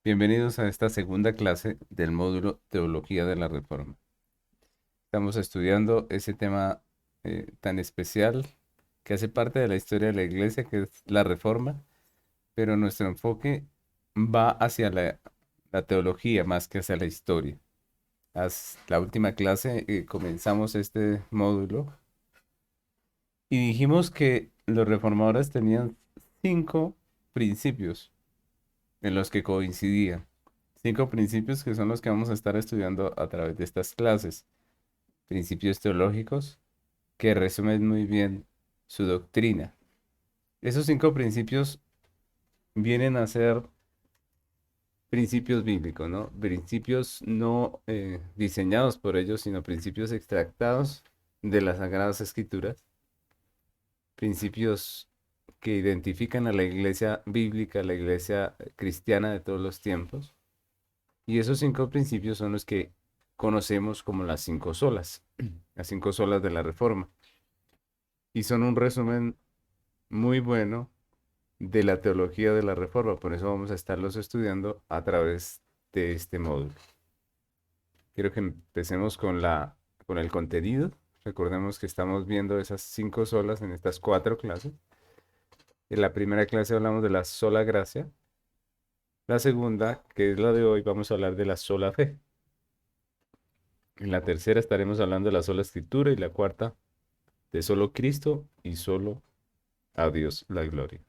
Bienvenidos a esta segunda clase del módulo Teología de la Reforma. Estamos estudiando ese tema tan especial que hace parte de la historia de la Iglesia, que es la Reforma, pero nuestro enfoque va hacia la teología más que hacia la historia. La última clase comenzamos este módulo y dijimos que los reformadores tenían 5 principios en los que coincidían. 5 principios que son los que vamos a estar estudiando a través de estas clases. Principios teológicos que resumen muy bien su doctrina. Esos 5 principios vienen a ser principios bíblicos, ¿no? Principios no diseñados por ellos, sino principios extractados de las Sagradas Escrituras. Principios que identifican a la iglesia bíblica, la iglesia cristiana de todos los tiempos. Y esos 5 principios son los que conocemos como las 5 solas, las 5 solas de la Reforma. Y son un resumen muy bueno de la teología de la Reforma. Por eso vamos a estarlos estudiando a través de este módulo. Quiero que empecemos con el contenido. Recordemos que estamos viendo esas 5 solas en estas 4 clases. En la primera clase hablamos de la sola gracia. La segunda, que es la de hoy, vamos a hablar de la sola fe. En la tercera estaremos hablando de la sola escritura y la cuarta de solo Cristo y solo a Dios la gloria.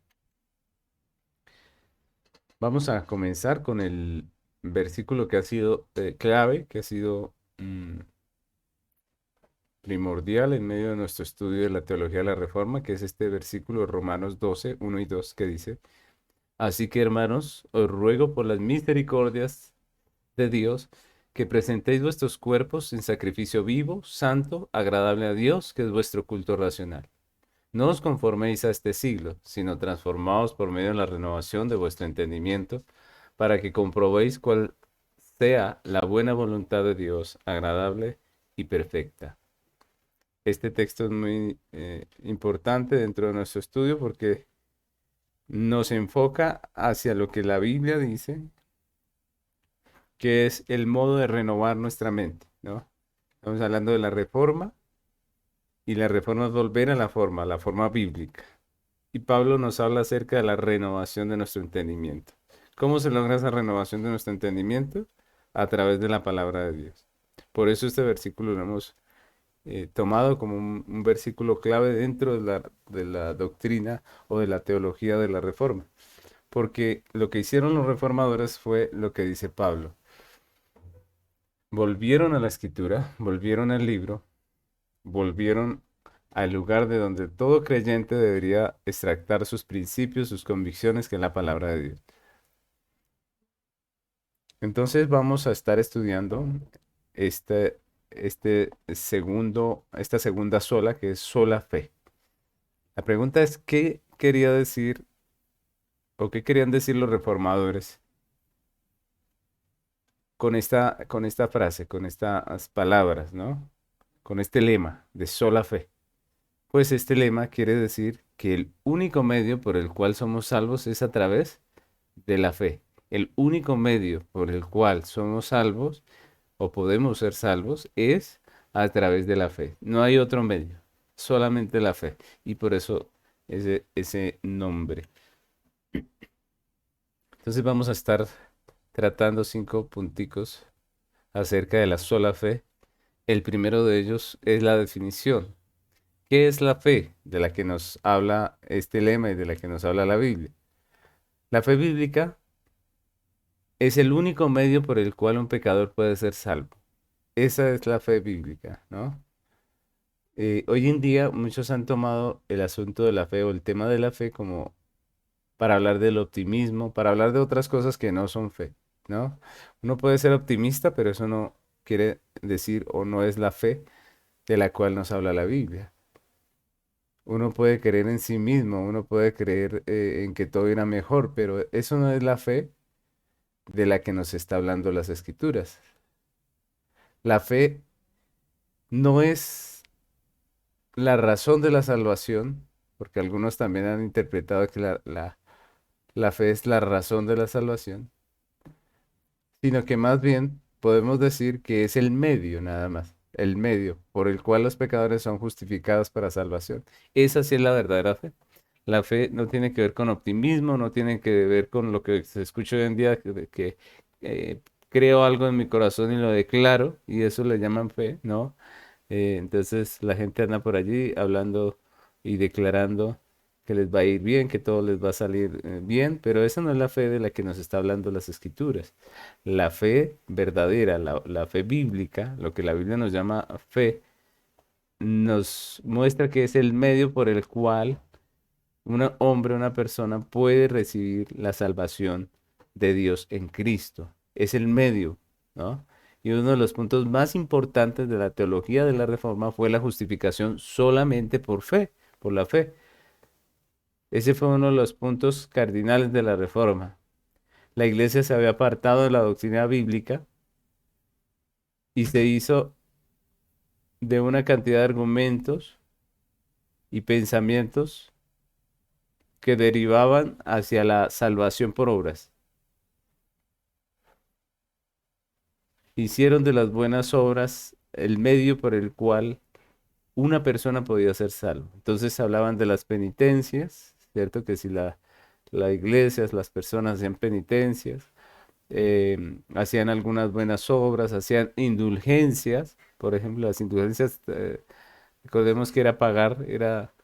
Vamos a comenzar con el versículo que ha sido clave, que ha sido primordial en medio de nuestro estudio de la teología de la Reforma, que es este versículo de Romanos 12, 1 y 2, que dice: Así que, hermanos, os ruego por las misericordias de Dios que presentéis vuestros cuerpos en sacrificio vivo, santo, agradable a Dios, que es vuestro culto racional. No os conforméis a este siglo, sino transformaos por medio de la renovación de vuestro entendimiento, para que comprobéis cuál sea la buena voluntad de Dios, agradable y perfecta. Este texto es muy importante dentro de nuestro estudio porque nos enfoca hacia lo que la Biblia dice, que es el modo de renovar nuestra mente, ¿no? Estamos hablando de la reforma y la reforma es volver a la forma bíblica. Y Pablo nos habla acerca de la renovación de nuestro entendimiento. ¿Cómo se logra esa renovación de nuestro entendimiento? A través de la palabra de Dios. Por eso este versículo lo hemos tomado como un versículo clave dentro de la doctrina o de la teología de la reforma. Porque lo que hicieron los reformadores fue lo que dice Pablo. Volvieron a la escritura, volvieron al libro, volvieron al lugar de donde todo creyente debería extractar sus principios, sus convicciones, que es la palabra de Dios. Entonces vamos a estar estudiando este, esta segunda sola, que es sola fe. La pregunta es, ¿qué quería decir o qué querían decir los reformadores con esta frase, con estas palabras, ¿no? Con este lema de sola fe? Pues este lema quiere decir que el único medio por el cual somos salvos es a través de la fe. El único medio por el cual somos salvos o podemos ser salvos es a través de la fe. No hay otro medio, solamente la fe. Y por eso ese nombre. Entonces vamos a estar tratando 5 punticos acerca de la sola fe. El primero de ellos es la definición. ¿Qué es la fe de la que nos habla este lema y de la que nos habla la Biblia? La fe bíblica es el único medio por el cual un pecador puede ser salvo. Esa es la fe bíblica, ¿no? Hoy en día muchos han tomado el asunto de la fe o el tema de la fe como para hablar del optimismo, para hablar de otras cosas que no son fe, ¿no? Uno puede ser optimista, pero eso no quiere decir o no es la fe de la cual nos habla la Biblia. Uno puede creer en sí mismo, uno puede creer en que todo irá mejor, pero eso no es la fe de la que nos está hablando las Escrituras. La fe no es la razón de la salvación, porque algunos también han interpretado que la fe es la razón de la salvación, sino que más bien podemos decir que es el medio nada más, el medio por el cual los pecadores son justificados para salvación. Esa sí es la verdadera fe. La fe no tiene que ver con optimismo, no tiene que ver con lo que se escucha hoy en día, que eh, creo algo en mi corazón y lo declaro, y eso le llaman fe, ¿no? Entonces la gente anda por allí hablando y declarando que les va a ir bien, que todo les va a salir bien, pero esa no es la fe de la que nos está hablando las Escrituras. La fe verdadera, la fe bíblica, lo que la Biblia nos llama fe, nos muestra que es el medio por el cual un hombre, una persona puede recibir la salvación de Dios en Cristo. Es el medio, ¿no? Y uno de los puntos más importantes de la teología de la Reforma fue la justificación solamente por fe, por la fe. Ese fue uno de los puntos cardinales de la Reforma. La iglesia se había apartado de la doctrina bíblica y se hizo de una cantidad de argumentos y pensamientos que derivaban hacia la salvación por obras. Hicieron de las buenas obras el medio por el cual una persona podía ser salvo. Entonces hablaban de las penitencias, ¿cierto? Que si la iglesia, las personas hacían penitencias, hacían algunas buenas obras, hacían indulgencias, por ejemplo, las indulgencias, recordemos que era pagar, era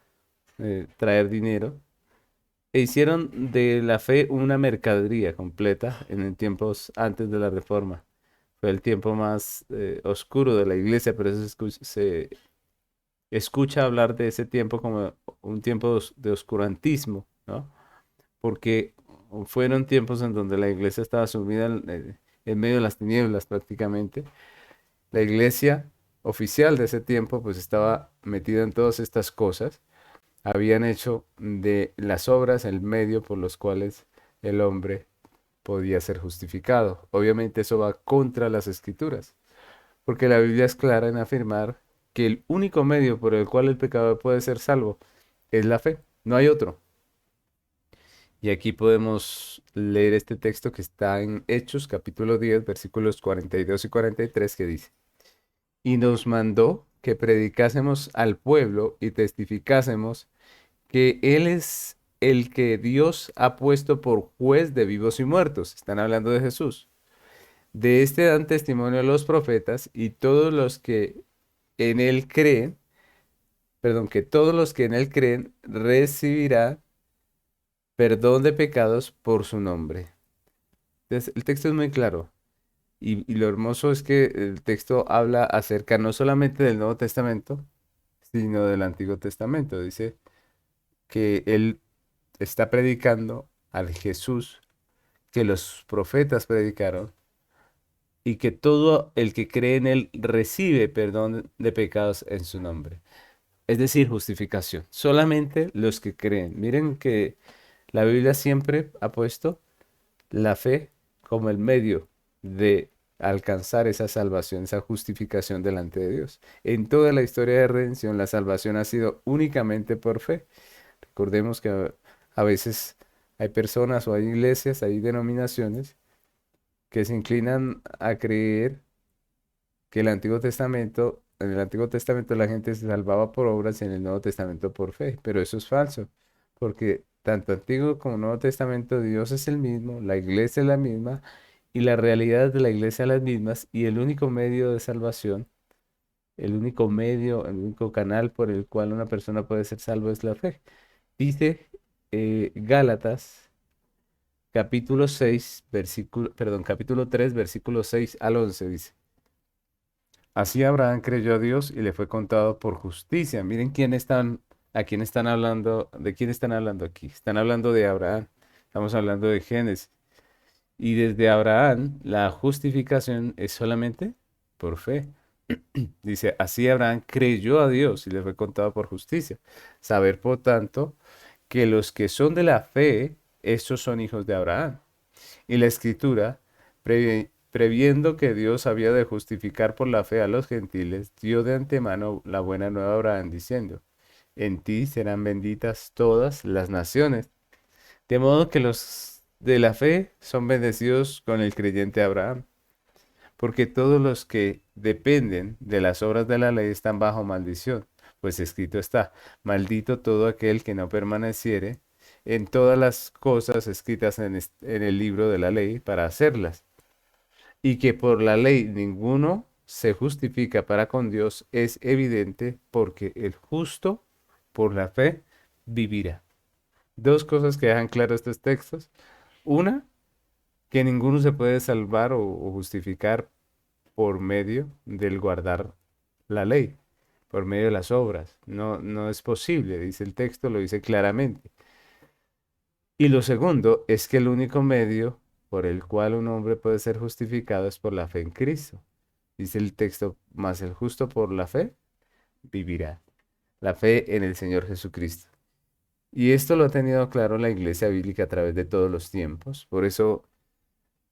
traer dinero, e hicieron de la fe una mercadería completa en tiempos antes de la Reforma. Fue el tiempo más oscuro de la iglesia, pero se escucha hablar de ese tiempo como un tiempo de oscurantismo, ¿no? Porque fueron tiempos en donde la iglesia estaba sumida en medio de las tinieblas prácticamente. La iglesia oficial de ese tiempo pues estaba metida en todas estas cosas. Habían hecho de las obras el medio por los cuales el hombre podía ser justificado. Obviamente eso va contra las escrituras, porque la Biblia es clara en afirmar que el único medio por el cual el pecador puede ser salvo es la fe, no hay otro. Y aquí podemos leer este texto que está en Hechos capítulo 10 versículos 42 y 43 que dice, y nos mandó que predicásemos al pueblo y testificásemos que Él es el que Dios ha puesto por juez de vivos y muertos. Están hablando de Jesús. De este dan testimonio los profetas y todos los que en Él creen, perdón, que todos los que en Él creen recibirán perdón de pecados por su nombre. Entonces, el texto es muy claro. Y lo hermoso es que el texto habla acerca no solamente del Nuevo Testamento, sino del Antiguo Testamento. Dice que Él está predicando al Jesús que los profetas predicaron y que todo el que cree en Él recibe perdón de pecados en su nombre. Es decir, justificación. Solamente los que creen. Miren que la Biblia siempre ha puesto la fe como el medio de alcanzar esa salvación, esa justificación delante de Dios. En toda la historia de redención, la salvación ha sido únicamente por fe. Recordemos que a veces hay personas o hay iglesias, hay denominaciones que se inclinan a creer que en el Antiguo Testamento la gente se salvaba por obras y en el Nuevo Testamento por fe, pero eso es falso, porque tanto Antiguo como Nuevo Testamento Dios es el mismo, la iglesia es la misma y la realidad de la iglesia es las mismas y el único medio de salvación, el único medio, el único canal por el cual una persona puede ser salvo es la fe. Dice Gálatas capítulo 6 versículo, perdón, capítulo 3 versículo 6 al 11 dice. Así Abraham creyó a Dios y le fue contado por justicia. Miren a quién están hablando, de quién están hablando aquí. Están hablando de Abraham. Estamos hablando de Génesis. Y desde Abraham la justificación es solamente por fe. Dice, así Abraham creyó a Dios y le fue contado por justicia. Saber, por tanto, que los que son de la fe, estos son hijos de Abraham. Y la escritura, previendo que Dios había de justificar por la fe a los gentiles, dio de antemano la buena nueva a Abraham, diciendo, en ti serán benditas todas las naciones. De modo que los de la fe son bendecidos con el creyente Abraham, porque todos los que dependen de las obras de la ley están bajo maldición, pues escrito está, maldito todo aquel que no permaneciere en todas las cosas escritas en el libro de la ley para hacerlas, y que por la ley ninguno se justifica para con Dios es evidente, porque el justo por la fe vivirá. Dos cosas que dejan claro estos textos. Una, que ninguno se puede salvar o justificar por medio del guardar la ley, por medio de las obras. No, no es posible, dice el texto, lo dice claramente. Y lo segundo es que el único medio por el cual un hombre puede ser justificado es por la fe en Cristo. Dice el texto, más el justo por la fe vivirá. La fe en el Señor Jesucristo. Y esto lo ha tenido claro la Iglesia Bíblica a través de todos los tiempos. Por eso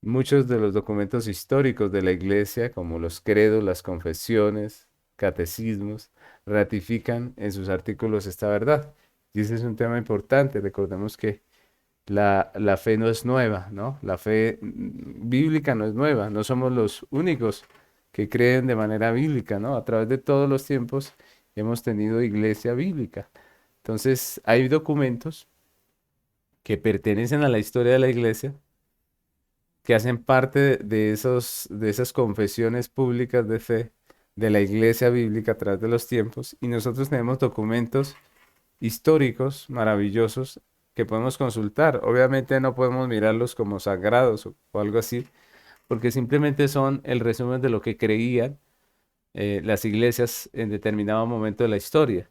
muchos de los documentos históricos de la Iglesia, como los credos, las confesiones, catecismos, ratifican en sus artículos esta verdad. Y ese es un tema importante. Recordemos que la fe no es nueva, ¿no? La fe bíblica no es nueva. No somos los únicos que creen de manera bíblica, ¿no? A través de todos los tiempos hemos tenido iglesia bíblica. Entonces, hay documentos que pertenecen a la historia de la iglesia, que hacen parte de esas confesiones públicas de fe de la iglesia bíblica a través de los tiempos, y nosotros tenemos documentos históricos maravillosos que podemos consultar. Obviamente no podemos mirarlos como sagrados o algo así, porque simplemente son el resumen de lo que creían las iglesias en determinado momento de la historia.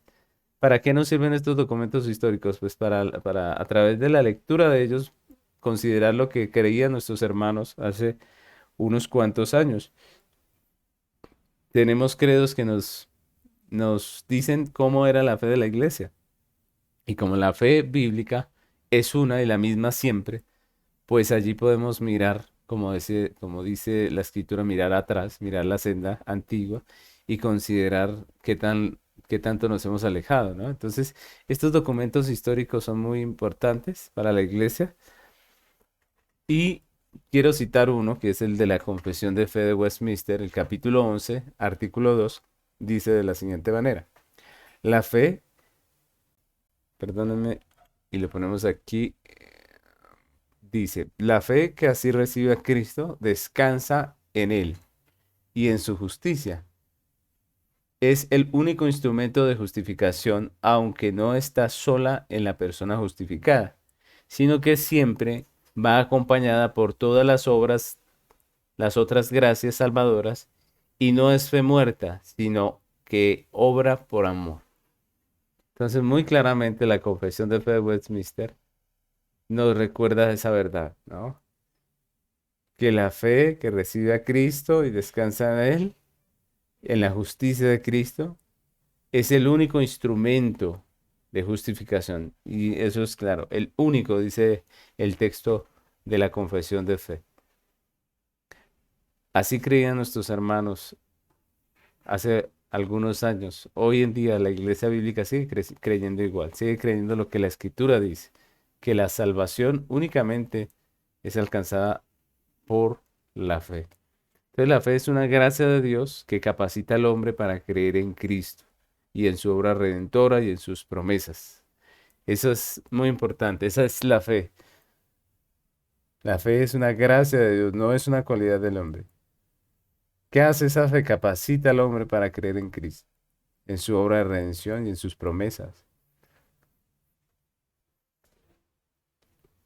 ¿Para qué nos sirven estos documentos históricos? Pues para a través de la lectura de ellos considerar lo que creían nuestros hermanos hace unos cuantos años. Tenemos credos que nos dicen cómo era la fe de la iglesia. Y como la fe bíblica es una y la misma siempre, pues allí podemos mirar, como dice la escritura, mirar atrás, mirar la senda antigua y considerar qué tanto nos hemos alejado, ¿no? Entonces, estos documentos históricos son muy importantes para la iglesia, y quiero citar uno que es el de la Confesión de Fe de Westminster, el capítulo 11, artículo 2, dice de la siguiente manera: la fe, perdónenme, y lo ponemos aquí. Dice, la fe que así recibe a Cristo descansa en Él y en su justicia. Es el único instrumento de justificación, aunque no está sola en la persona justificada, sino que siempre va acompañada por todas las obras, las otras gracias salvadoras, y no es fe muerta, sino que obra por amor. Entonces, muy claramente la Confesión de Fe de Westminster nos recuerda esa verdad, ¿no? Que la fe que recibe a Cristo y descansa en Él, en la justicia de Cristo, es el único instrumento de justificación. Y eso es claro, el único, dice el texto de la confesión de fe. Así creían nuestros hermanos hace algunos años. Hoy en día la iglesia bíblica sigue creyendo igual, sigue creyendo lo que la escritura dice, que la salvación únicamente es alcanzada por la fe. Entonces la fe es una gracia de Dios que capacita al hombre para creer en Cristo y en su obra redentora y en sus promesas. Eso es muy importante, esa es la fe. La fe es una gracia de Dios, no es una cualidad del hombre. ¿Qué hace esa fe? Capacita al hombre para creer en Cristo, en su obra de redención y en sus promesas.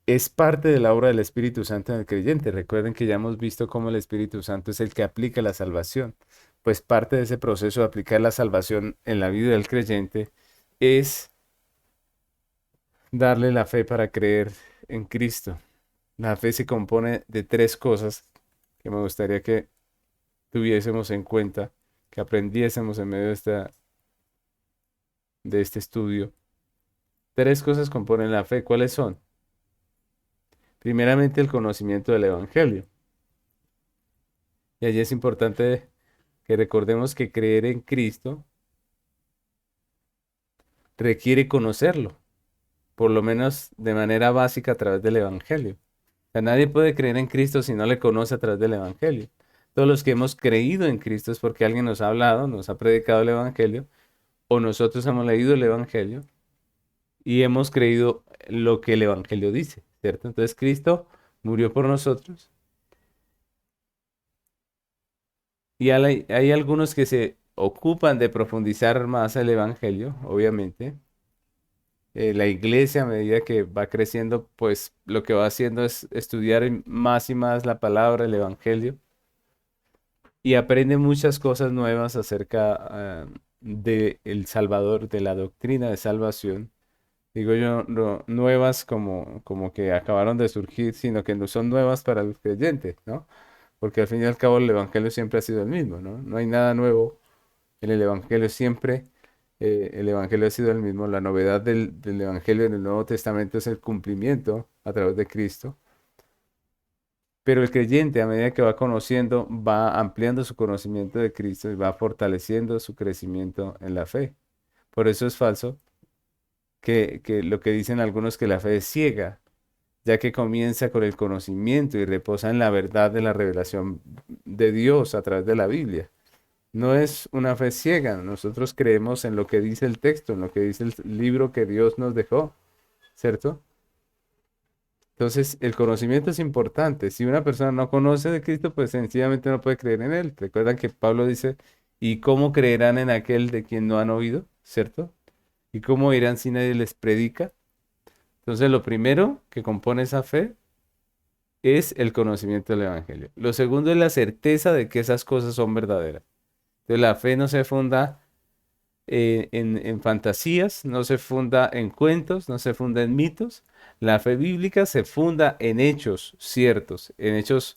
Es parte de la obra del Espíritu Santo en el creyente. Recuerden que ya hemos visto cómo el Espíritu Santo es el que aplica la salvación. Pues parte de ese proceso de aplicar la salvación en la vida del creyente es darle la fe para creer en Cristo. La fe se compone de tres cosas que me gustaría que tuviésemos en cuenta, que aprendiésemos en medio de este estudio. Tres cosas componen la fe. ¿Cuáles son? Primeramente, el conocimiento del Evangelio. Y allí es importante que recordemos que creer en Cristo requiere conocerlo, por lo menos de manera básica a través del Evangelio. O sea, nadie puede creer en Cristo si no le conoce a través del Evangelio. Todos los que hemos creído en Cristo es porque alguien nos ha hablado, nos ha predicado el Evangelio, o nosotros hemos leído el Evangelio y hemos creído lo que el Evangelio dice, ¿cierto? Entonces Cristo murió por nosotros y hay algunos que se ocupan de profundizar más el Evangelio, obviamente. La iglesia, a medida que va creciendo, pues lo que va haciendo es estudiar más y más la palabra, el Evangelio, y aprende muchas cosas nuevas acerca de el Salvador, de la doctrina de salvación. Digo yo, no, nuevas como que acabaron de surgir, sino que no son nuevas para los creyentes, ¿no? Porque al fin y al cabo el Evangelio siempre ha sido el mismo, ¿no? No hay nada nuevo en el Evangelio siempre. El Evangelio ha sido el mismo. La novedad del Evangelio en el Nuevo Testamento es el cumplimiento a través de Cristo. Pero el creyente, a medida que va conociendo, va ampliando su conocimiento de Cristo y va fortaleciendo su crecimiento en la fe. Por eso es falso que lo que dicen algunos que la fe es ciega, ya que comienza con el conocimiento y reposa en la verdad de la revelación de Dios a través de la Biblia. No es una fe ciega, nosotros creemos en lo que dice el texto, en lo que dice el libro que Dios nos dejó, ¿cierto? Entonces, el conocimiento es importante. Si una persona no conoce de Cristo, pues sencillamente no puede creer en Él. Recuerdan que Pablo dice, ¿y cómo creerán en aquel de quien no han oído? ¿Cierto? ¿Y cómo irán si nadie les predica? Entonces, lo primero que compone esa fe es el conocimiento del Evangelio. Lo segundo es la certeza de que esas cosas son verdaderas. Entonces, la fe no se funda en fantasías, no se funda en cuentos, no se funda en mitos. La fe bíblica se funda en hechos ciertos, en hechos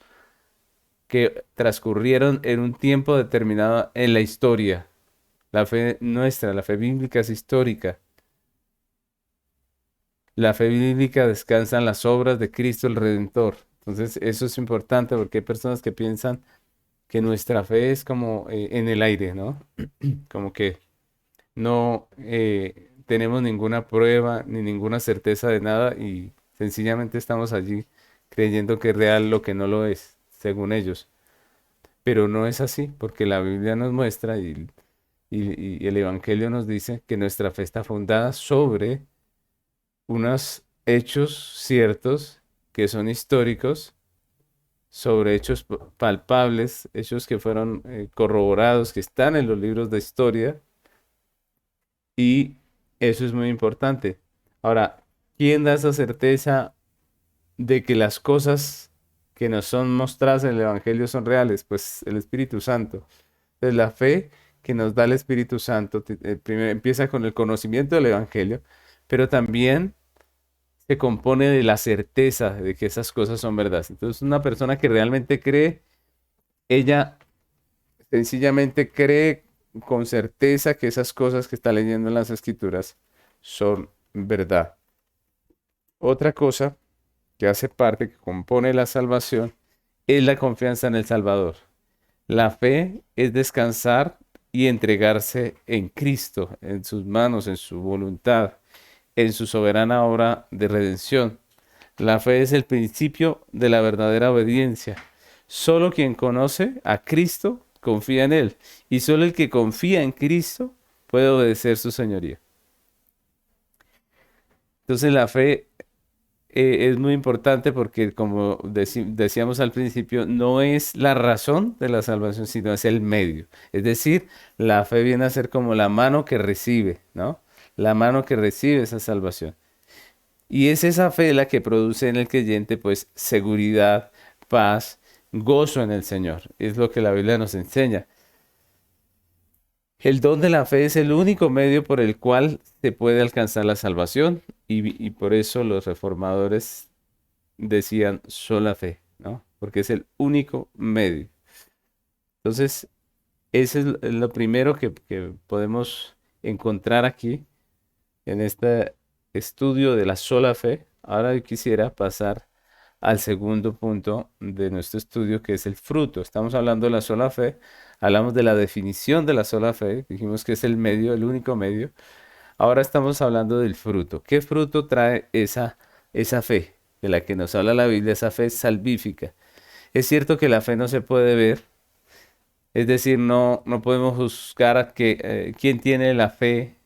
que transcurrieron en un tiempo determinado en la historia. La fe nuestra, la fe bíblica es histórica. La fe bíblica descansa en las obras de Cristo el Redentor. Entonces, eso es importante porque hay personas que piensan que nuestra fe es como en el aire, ¿no? Como que no tenemos ninguna prueba ni ninguna certeza de nada y sencillamente estamos allí creyendo que es real lo que no lo es, según ellos. Pero no es así, porque la Biblia nos muestra y el Evangelio nos dice que nuestra fe está fundada sobre unos hechos ciertos que son históricos, sobre hechos palpables, hechos que fueron corroborados, que están en los libros de historia. Y eso es muy importante. Ahora, ¿quién da esa certeza de que las cosas que nos son mostradas en el Evangelio son reales? Pues el Espíritu Santo. Entonces, la fe que nos da el Espíritu Santo primero empieza con el conocimiento del Evangelio, pero también se compone de la certeza de que esas cosas son verdades. Entonces, una persona que realmente cree, ella sencillamente cree con certeza que esas cosas que está leyendo en las escrituras son verdad. Otra cosa que hace parte, que compone la salvación, es la confianza en el Salvador. La fe es descansar y entregarse en Cristo, en sus manos, en su voluntad, en su soberana obra de redención. La fe es el principio de la verdadera obediencia. Solo quien conoce a Cristo confía en Él. Y solo el que confía en Cristo puede obedecer su señoría. Entonces la fe es muy importante porque, como decíamos al principio, no es la razón de la salvación, sino es el medio. Es decir, la fe viene a ser como la mano que recibe, ¿no? La mano que recibe esa salvación. Y es esa fe la que produce en el creyente, pues, seguridad, paz, gozo en el Señor. Es lo que la Biblia nos enseña. El don de la fe es el único medio por el cual se puede alcanzar la salvación y por eso los reformadores decían sola fe, ¿no? Porque es el único medio. Entonces, ese es lo primero que podemos encontrar aquí en este estudio de la sola fe. Ahora yo quisiera pasar al segundo punto de nuestro estudio, que es el fruto. Estamos hablando de la sola fe, hablamos de la definición de la sola fe, dijimos que es el medio, el único medio. Ahora estamos hablando del fruto. ¿Qué fruto trae esa fe? de la que nos habla la Biblia, esa fe salvífica. Es cierto que la fe no se puede ver, es decir, no podemos juzgar a quién tiene la fe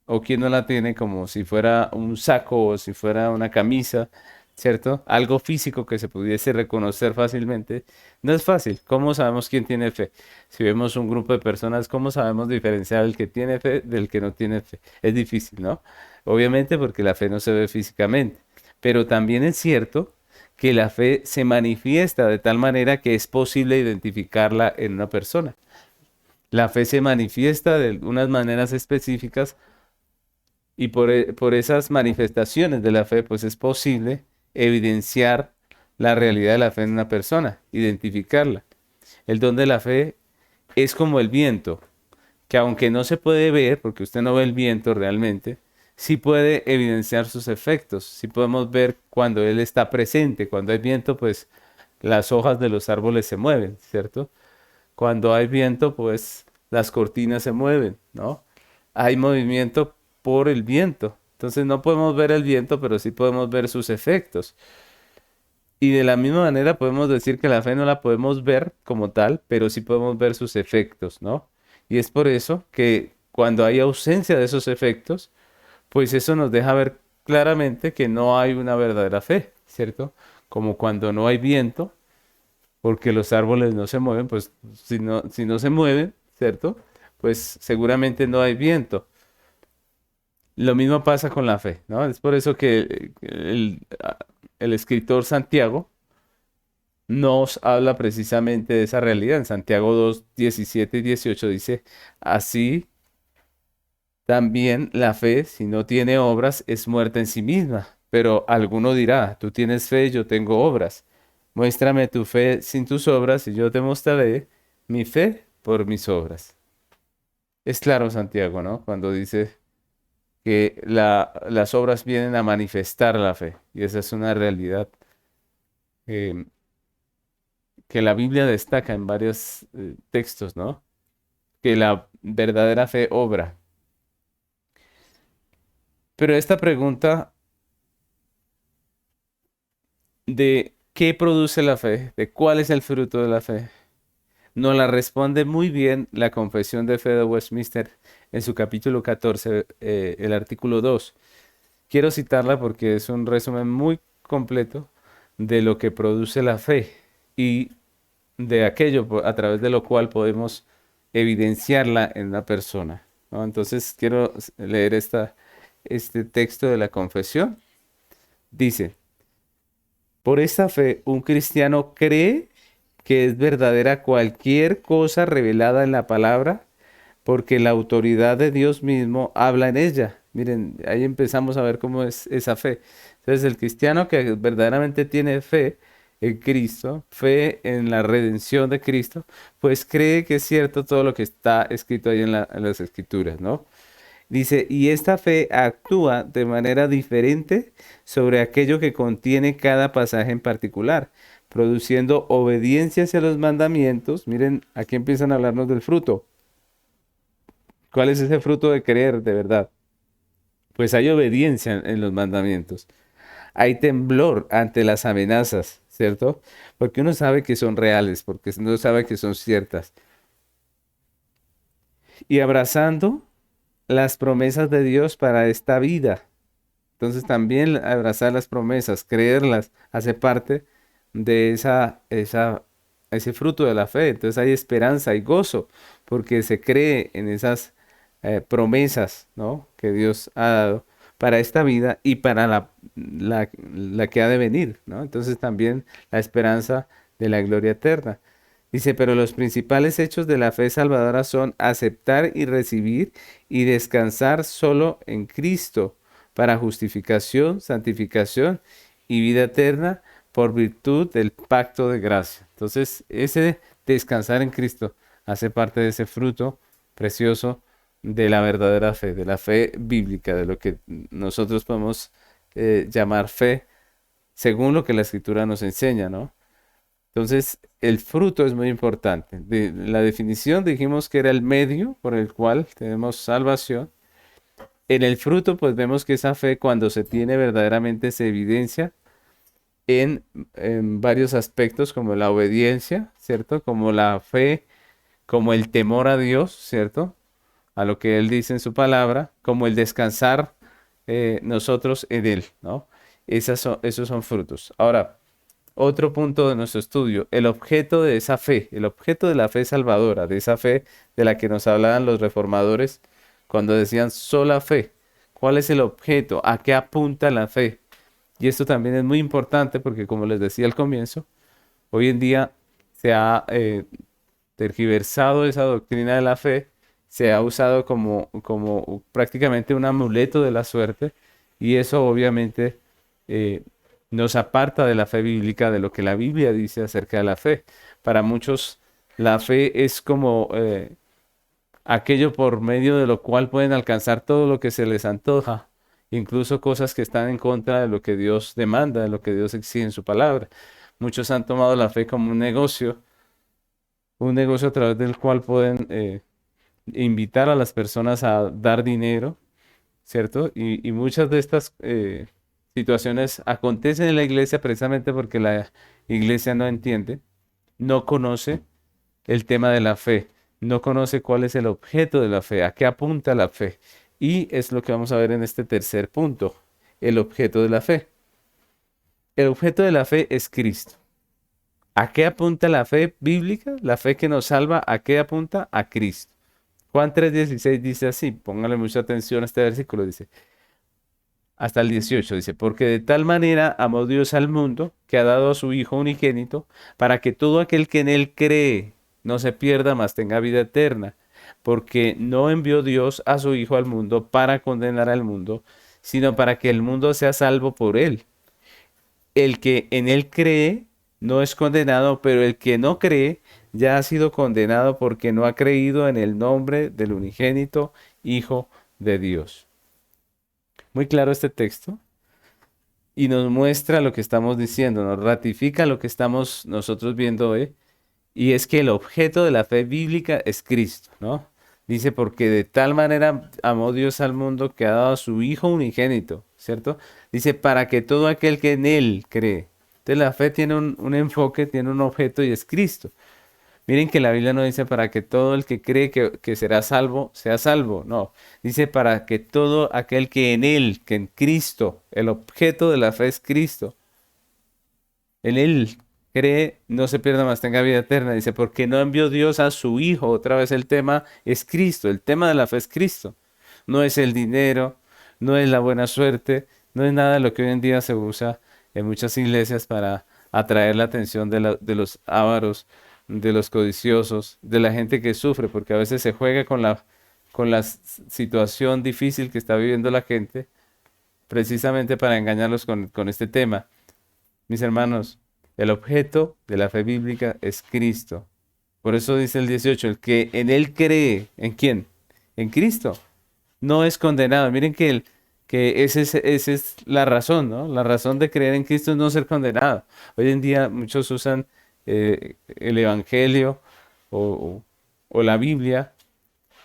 o quién no la tiene como si fuera un saco o si fuera una camisa, ¿cierto? Algo físico que se pudiese reconocer fácilmente. No es fácil. ¿Cómo sabemos quién tiene fe? Si vemos un grupo de personas, ¿cómo sabemos diferenciar el que tiene fe del que no tiene fe? Es difícil, ¿no? Obviamente porque la fe no se ve físicamente. Pero también es cierto que la fe se manifiesta de tal manera que es posible identificarla en una persona. La fe se manifiesta de unas maneras específicas y por esas manifestaciones de la fe, pues es posible evidenciar la realidad de la fe en una persona, identificarla. El don de la fe es como el viento, que aunque no se puede ver, porque usted no ve el viento realmente, sí puede evidenciar sus efectos, sí podemos ver cuando él está presente. Cuando hay viento, pues las hojas de los árboles se mueven, ¿cierto? Cuando hay viento, pues las cortinas se mueven, ¿no? Hay movimiento por el viento. Entonces no podemos ver el viento, pero sí podemos ver sus efectos. Y de la misma manera podemos decir que la fe no la podemos ver como tal, pero sí podemos ver sus efectos, ¿no? Y es por eso que cuando hay ausencia de esos efectos, pues eso nos deja ver claramente que no hay una verdadera fe, ¿cierto? Como cuando no hay viento, porque los árboles no se mueven, pues si no se mueven, ¿cierto? Pues seguramente no hay viento. Lo mismo pasa con la fe, ¿no? Es por eso que el escritor Santiago nos habla precisamente de esa realidad. En Santiago 2 17 y 18 dice, así también la fe, si no tiene obras, es muerta en sí misma. Pero alguno dirá, tú tienes fe, yo tengo obras. Muéstrame tu fe sin tus obras y yo te mostraré mi fe por mis obras. Es claro, Santiago, ¿no? Cuando dice que las obras vienen a manifestar la fe. Y esa es una realidad eh, que la Biblia destaca en varios textos, ¿no? Que la verdadera fe obra. Pero esta pregunta de qué produce la fe, de cuál es el fruto de la fe, nos la responde muy bien la Confesión de Fe de Westminster en su capítulo 14, el artículo 2. Quiero citarla porque es un resumen muy completo de lo que produce la fe y de aquello a través de lo cual podemos evidenciarla en una persona, ¿no? Entonces quiero leer este texto de la confesión. Dice, por esta fe, un cristiano cree que es verdadera cualquier cosa revelada en la palabra, porque la autoridad de Dios mismo habla en ella. Miren, ahí empezamos a ver cómo es esa fe. Entonces, el cristiano que verdaderamente tiene fe en Cristo, fe en la redención de Cristo, pues cree que es cierto todo lo que está escrito ahí en las escrituras, ¿no? Dice, y esta fe actúa de manera diferente sobre aquello que contiene cada pasaje en particular, produciendo obediencia hacia los mandamientos. Miren, aquí empiezan a hablarnos del fruto. ¿Cuál es ese fruto de creer de verdad? Pues hay obediencia en los mandamientos. Hay temblor ante las amenazas, ¿cierto? Porque uno sabe que son reales, porque uno sabe que son ciertas. Y abrazando las promesas de Dios para esta vida. Entonces también abrazar las promesas, creerlas, hace parte de ese fruto de la fe. Entonces hay esperanza y gozo porque se cree en esas promesas, ¿no? Que Dios ha dado para esta vida y para la que ha de venir, ¿no? Entonces también la esperanza de la gloria eterna. Dice, pero los principales hechos de la fe salvadora son aceptar y recibir y descansar solo en Cristo para justificación, santificación y vida eterna por virtud del pacto de gracia. Entonces, ese descansar en Cristo hace parte de ese fruto precioso de la verdadera fe, de la fe bíblica, de lo que nosotros podemos llamar fe, según lo que la Escritura nos enseña, ¿no? Entonces, el fruto es muy importante. La definición dijimos que era el medio por el cual tenemos salvación. En el fruto, pues vemos que esa fe, cuando se tiene verdaderamente, se evidencia en varios aspectos, como la obediencia, ¿cierto? Como la fe, como el temor a Dios, ¿cierto? A lo que Él dice en su palabra, como el descansar nosotros en Él, ¿no? Esos son frutos. Ahora, otro punto de nuestro estudio, el objeto de esa fe, el objeto de la fe salvadora, de esa fe de la que nos hablaban los reformadores cuando decían sola fe. ¿Cuál es el objeto? ¿A qué apunta la fe? Y esto también es muy importante porque, como les decía al comienzo, hoy en día se ha tergiversado esa doctrina de la fe, se ha usado como prácticamente un amuleto de la suerte, y eso obviamente eh, nos aparta de la fe bíblica, de lo que la Biblia dice acerca de la fe. Para muchos, la fe es como aquello por medio de lo cual pueden alcanzar todo lo que se les antoja, incluso cosas que están en contra de lo que Dios demanda, de lo que Dios exige en su palabra. Muchos han tomado la fe como un negocio a través del cual pueden invitar a las personas a dar dinero, ¿cierto? Y muchas de estas situaciones acontecen en la iglesia precisamente porque la iglesia no entiende, no conoce el tema de la fe, no conoce cuál es el objeto de la fe, a qué apunta la fe. Y es lo que vamos a ver en este tercer punto, el objeto de la fe. El objeto de la fe es Cristo. ¿A qué apunta la fe bíblica? La fe que nos salva, ¿a qué apunta? A Cristo. Juan 3:16 dice así, póngale mucha atención a este versículo, dice, hasta el 18, dice, porque de tal manera amó Dios al mundo que ha dado a su Hijo unigénito para que todo aquel que en él cree no se pierda, mas tenga vida eterna, porque no envió Dios a su Hijo al mundo para condenar al mundo, sino para que el mundo sea salvo por él. El que en él cree no es condenado, pero el que no cree ya ha sido condenado porque no ha creído en el nombre del unigénito Hijo de Dios. Muy claro este texto y nos muestra lo que estamos diciendo, nos ratifica lo que estamos nosotros viendo hoy, y es que el objeto de la fe bíblica es Cristo, ¿no? Dice, porque de tal manera amó Dios al mundo que ha dado a su Hijo unigénito, ¿cierto? Dice, para que todo aquel que en Él cree. Entonces la fe tiene un enfoque, tiene un objeto y es Cristo. Miren que la Biblia no dice para que todo el que cree que será salvo, sea salvo. No, dice para que todo aquel que en Él, que en Cristo, el objeto de la fe es Cristo, en Él cree, no se pierda más, tenga vida eterna. Dice, porque no envió Dios a su Hijo. Otra vez el tema es Cristo, el tema de la fe es Cristo. No es el dinero, no es la buena suerte, no es nada de lo que hoy en día se usa en muchas iglesias para atraer la atención de los ávaros, de los codiciosos, de la gente que sufre, porque a veces se juega con la situación difícil que está viviendo la gente, precisamente para engañarlos con este tema. Mis hermanos, el objeto de la fe bíblica es Cristo. Por eso dice el 18, el que en él cree, ¿en quién? En Cristo. No es condenado. Miren que esa es la razón, ¿no? La razón de creer en Cristo es no ser condenado. Hoy en día muchos usan el Evangelio o, o la Biblia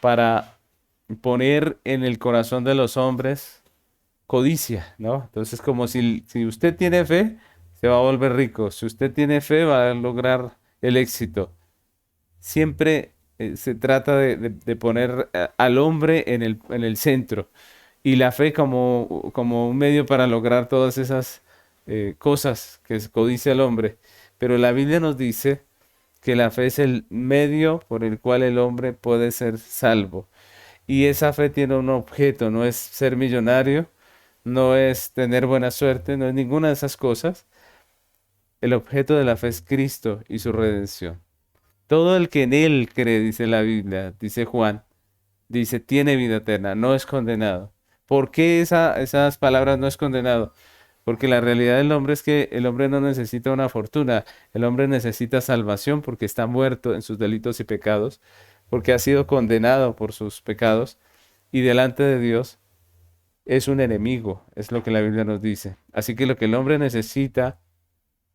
para poner en el corazón de los hombres codicia, ¿no? Entonces, como si usted tiene fe, se va a volver rico. Si usted tiene fe, va a lograr el éxito. Siempre se trata de poner al hombre en el centro y la fe como un medio para lograr todas esas cosas que codicia el hombre. Pero la Biblia nos dice que la fe es el medio por el cual el hombre puede ser salvo. Y esa fe tiene un objeto, no es ser millonario, no es tener buena suerte, no es ninguna de esas cosas. El objeto de la fe es Cristo y su redención. Todo el que en Él cree, dice la Biblia, dice Juan, dice, tiene vida eterna, no es condenado. ¿Por qué esas palabras no es condenado? Porque la realidad del hombre es que el hombre no necesita una fortuna, el hombre necesita salvación porque está muerto en sus delitos y pecados, porque ha sido condenado por sus pecados y delante de Dios es un enemigo, es lo que la Biblia nos dice. Así que lo que el hombre necesita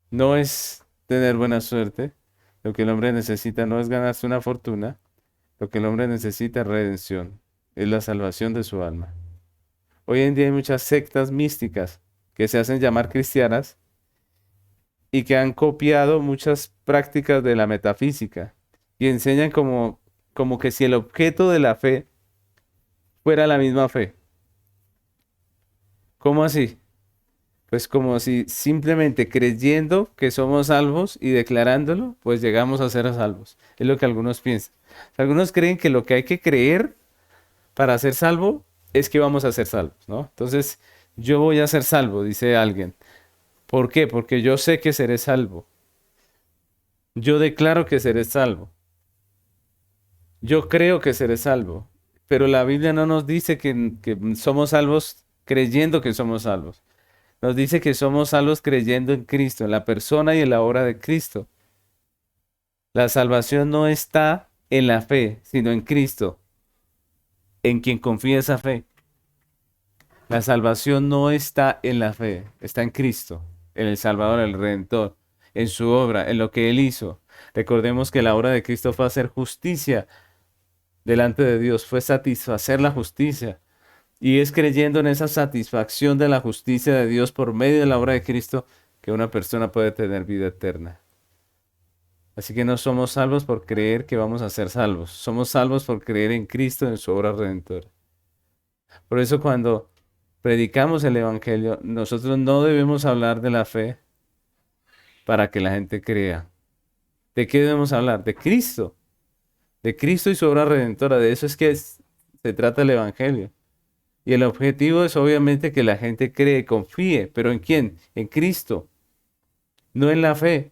no es tener buena suerte, lo que el hombre necesita no es ganarse una fortuna, lo que el hombre necesita es redención, es la salvación de su alma. Hoy en día hay muchas sectas místicas que se hacen llamar cristianas y que han copiado muchas prácticas de la metafísica y enseñan como que si el objeto de la fe fuera la misma fe. ¿Cómo así? Pues como si simplemente creyendo que somos salvos y declarándolo, pues llegamos a ser salvos. Es lo que algunos piensan. Algunos creen que lo que hay que creer para ser salvo es que vamos a ser salvos, ¿no? Entonces, yo voy a ser salvo, dice alguien. ¿Por qué? Porque yo sé que seré salvo. Yo declaro que seré salvo. Yo creo que seré salvo. Pero la Biblia no nos dice que somos salvos creyendo que somos salvos. Nos dice que somos salvos creyendo en Cristo, en la persona y en la obra de Cristo. La salvación no está en la fe, sino en Cristo, en quien confía esa fe. La salvación no está en la fe, está en Cristo, en el Salvador, el Redentor, en su obra, en lo que Él hizo. Recordemos que la obra de Cristo fue hacer justicia delante de Dios, fue satisfacer la justicia. Y es creyendo en esa satisfacción de la justicia de Dios por medio de la obra de Cristo que una persona puede tener vida eterna. Así que no somos salvos por creer que vamos a ser salvos. Somos salvos por creer en Cristo, en su obra redentora. Por eso cuando predicamos el Evangelio, nosotros no debemos hablar de la fe para que la gente crea. ¿De qué debemos hablar? De Cristo. De Cristo y su obra redentora. De eso es que se trata el Evangelio. Y el objetivo es obviamente que la gente cree, confíe. ¿Pero en quién? En Cristo. No en la fe.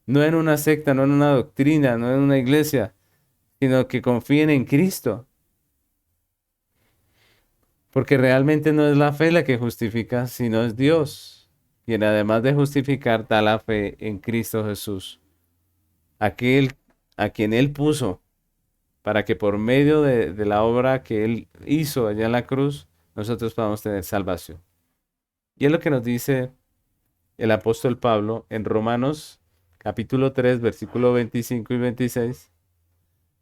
No en una secta, no en una doctrina, no en una iglesia. Sino que confíen en Cristo. Porque realmente no es la fe la que justifica, sino es Dios, quien además de justificar da la fe en Cristo Jesús, aquel a quien Él puso, para que por medio de la obra que Él hizo allá en la cruz, nosotros podamos tener salvación. Y es lo que nos dice el apóstol Pablo en Romanos capítulo 3, versículo 25 y 26.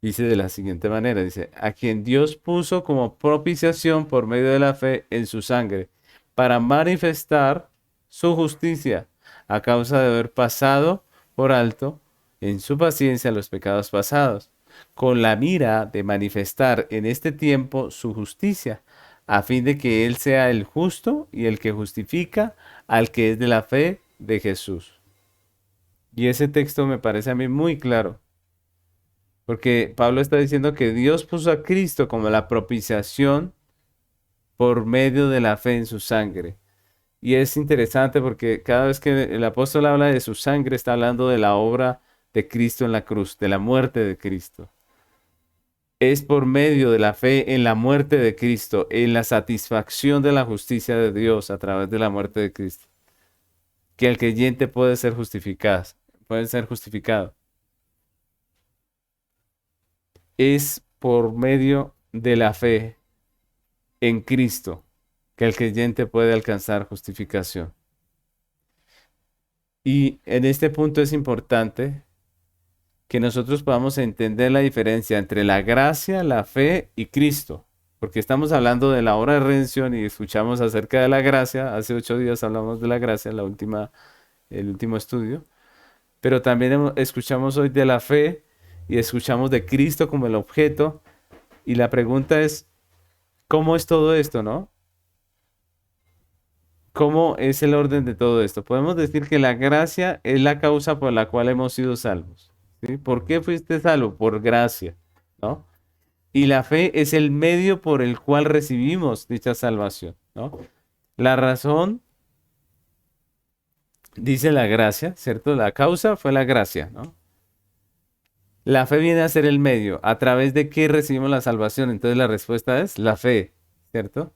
Dice de la siguiente manera, dice, a quien Dios puso como propiciación por medio de la fe en su sangre, para manifestar su justicia, a causa de haber pasado por alto en su paciencia los pecados pasados, con la mira de manifestar en este tiempo su justicia, a fin de que Él sea el justo y el que justifica al que es de la fe de Jesús. Y ese texto me parece a mí muy claro. Porque Pablo está diciendo que Dios puso a Cristo como la propiciación por medio de la fe en su sangre. Y es interesante porque cada vez que el apóstol habla de su sangre, está hablando de la obra de Cristo en la cruz, de la muerte de Cristo. Es por medio de la fe en la muerte de Cristo, en la satisfacción de la justicia de Dios a través de la muerte de Cristo, que el creyente puede ser justificado, puede ser justificado. Es por medio de la fe en Cristo que el creyente puede alcanzar justificación. Y en este punto es importante que nosotros podamos entender la diferencia entre la gracia, la fe y Cristo, porque estamos hablando de la obra de redención y escuchamos acerca de la gracia. Hace 8 días hablamos de la gracia, el último estudio, pero también escuchamos hoy de la fe y escuchamos de Cristo como el objeto. Y la pregunta es, ¿cómo es todo esto, no? ¿Cómo es el orden de todo esto? Podemos decir que la gracia es la causa por la cual hemos sido salvos, ¿sí? ¿Por qué fuiste salvo? Por gracia, ¿no? Y la fe es el medio por el cual recibimos dicha salvación, ¿no? La razón, dice la gracia, ¿cierto? La causa fue la gracia, ¿no? La fe viene a ser el medio. ¿A través de qué recibimos la salvación? Entonces la respuesta es la fe, ¿cierto?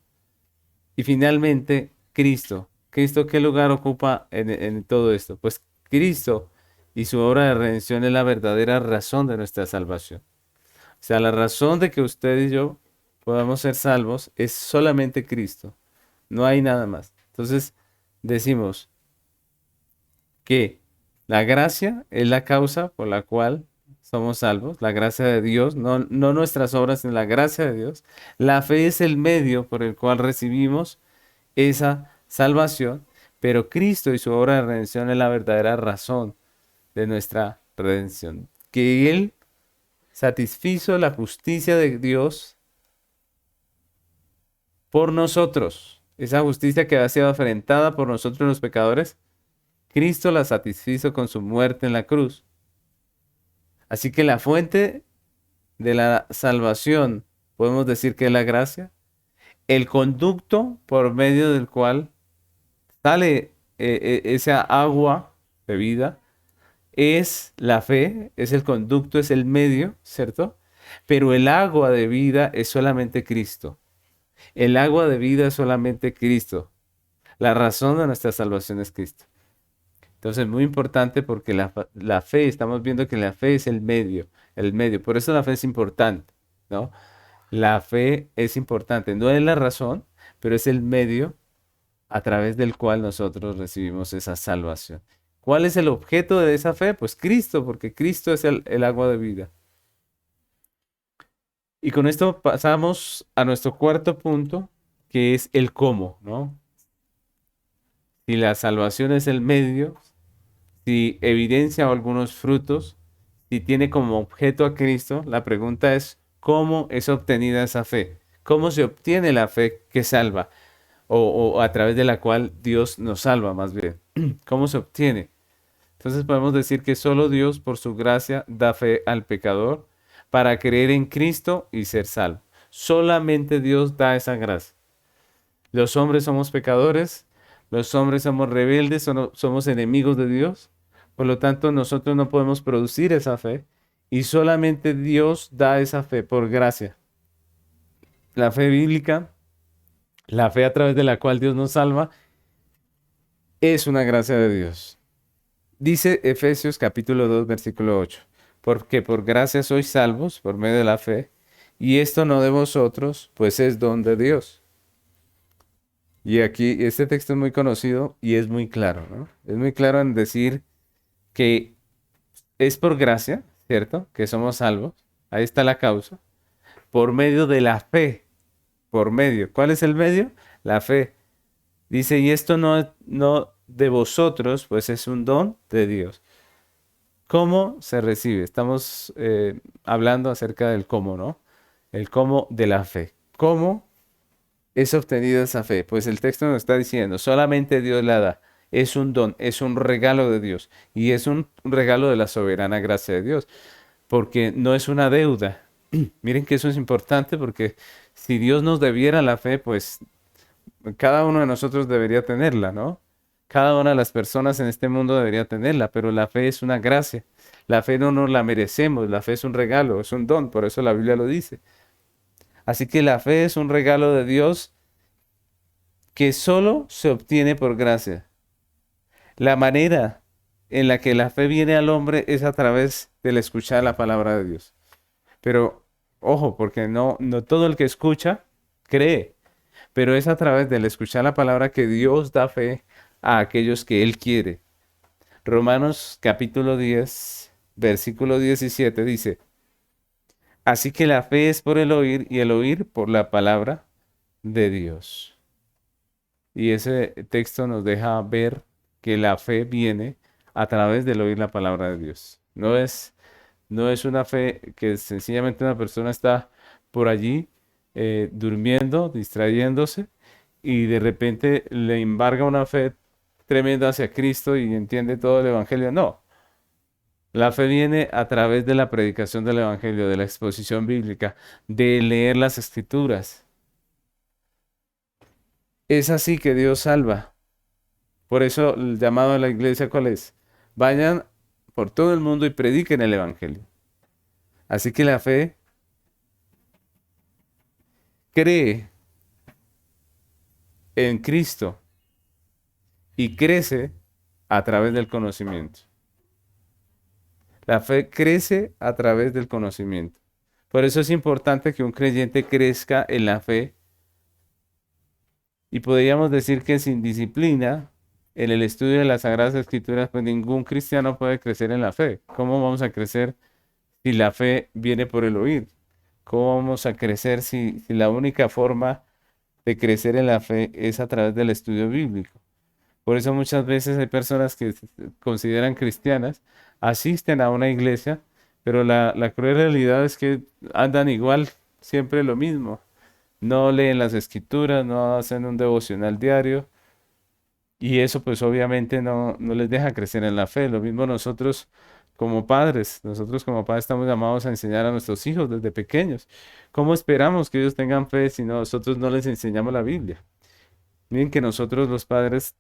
Y finalmente, Cristo. ¿Cristo qué lugar ocupa en todo esto? Pues Cristo y su obra de redención es la verdadera razón de nuestra salvación. O sea, la razón de que usted y yo podamos ser salvos es solamente Cristo. No hay nada más. Entonces, decimos que la gracia es la causa por la cual somos salvos, la gracia de Dios, no nuestras obras, sino la gracia de Dios. La fe es el medio por el cual recibimos esa salvación, Pero Cristo y su obra de redención es la verdadera razón de nuestra redención. Que Él satisfizo la justicia de Dios por nosotros. Esa justicia que había sido afrentada por nosotros los pecadores, Cristo la satisfizo con su muerte en la cruz. Así que la fuente de la salvación, podemos decir que es la gracia, el conducto por medio del cual sale esa agua de vida, es la fe, es el conducto, es el medio, ¿cierto? Pero el agua de vida es solamente Cristo. El agua de vida es solamente Cristo. La razón de nuestra salvación es Cristo. Entonces, muy importante porque la fe, estamos viendo que la fe es el medio, el medio. Por eso la fe es importante, ¿no? La fe es importante, no es la razón, pero es el medio a través del cual nosotros recibimos esa salvación. ¿Cuál es el objeto de esa fe? Pues Cristo, porque Cristo es el agua de vida. Y con esto pasamos a nuestro cuarto punto, que es el cómo, ¿no? Si la salvación es el medio, si evidencia algunos frutos, si tiene como objeto a Cristo, la pregunta es, ¿cómo es obtenida esa fe? ¿Cómo se obtiene la fe que salva? O a través de la cual Dios nos salva, más bien. ¿Cómo se obtiene? Entonces podemos decir que solo Dios, por su gracia, da fe al pecador para creer en Cristo y ser salvo. Solamente Dios da esa gracia. Los hombres somos pecadores, los hombres somos rebeldes, somos enemigos de Dios. Por lo tanto, nosotros no podemos producir esa fe y solamente Dios da esa fe por gracia. La fe bíblica, la fe a través de la cual Dios nos salva, es una gracia de Dios. Dice Efesios capítulo 2, versículo 8, porque por gracia sois salvos por medio de la fe, y esto no de vosotros, pues es don de Dios. Y aquí este texto es muy conocido y es muy claro, ¿no? Es muy claro en decir que es por gracia, ¿cierto? Que somos salvos. Ahí está la causa. Por medio de la fe. Por medio. ¿Cuál es el medio? La fe. Dice, y esto no de vosotros, pues es un don de Dios. ¿Cómo se recibe? Estamos hablando acerca del cómo, ¿no? El cómo de la fe. ¿Cómo es obtenida esa fe? Pues el texto nos está diciendo, solamente Dios la da. Es un don, es un regalo de Dios. Y es un regalo de la soberana gracia de Dios. Porque no es una deuda. Miren que eso es importante porque si Dios nos debiera la fe, pues cada uno de nosotros debería tenerla, ¿no? Cada una de las personas en este mundo debería tenerla, pero la fe es una gracia. La fe no nos la merecemos, la fe es un regalo, es un don, por eso la Biblia lo dice. Así que la fe es un regalo de Dios que solo se obtiene por gracia. La manera en la que la fe viene al hombre es a través del escuchar la palabra de Dios. Pero ojo, porque no todo el que escucha cree, pero es a través del escuchar la palabra que Dios da fe a aquellos que Él quiere. Romanos capítulo 10, versículo 17 dice, así que la fe es por el oír y el oír por la palabra de Dios. Y ese texto nos deja ver que la fe viene a través del oír la palabra de Dios. No es una fe que sencillamente una persona está por allí durmiendo, distrayéndose y de repente le embarga una fe tremenda hacia Cristo y entiende todo el Evangelio. No, la fe viene a través de la predicación del Evangelio, de la exposición bíblica, de leer las Escrituras. Es así que Dios salva. Por eso el llamado a la iglesia, ¿cuál es? Vayan por todo el mundo y prediquen el Evangelio. Así que la fe cree en Cristo y crece a través del conocimiento. La fe crece a través del conocimiento. Por eso es importante que un creyente crezca en la fe y podríamos decir que sin disciplina en el estudio de las Sagradas Escrituras, pues ningún cristiano puede crecer en la fe. ¿Cómo vamos a crecer si la fe viene por el oír? ¿Cómo vamos a crecer si la única forma de crecer en la fe es a través del estudio bíblico? Por eso muchas veces hay personas que se consideran cristianas, asisten a una iglesia, pero la cruel realidad es que andan igual, siempre lo mismo. No leen las escrituras, no hacen un devocional diario, y eso pues obviamente no les deja crecer en la fe. Lo mismo nosotros como padres estamos llamados a enseñar a nuestros hijos desde pequeños. ¿Cómo esperamos que ellos tengan fe si nosotros no les enseñamos la Biblia? Miren que nosotros los padres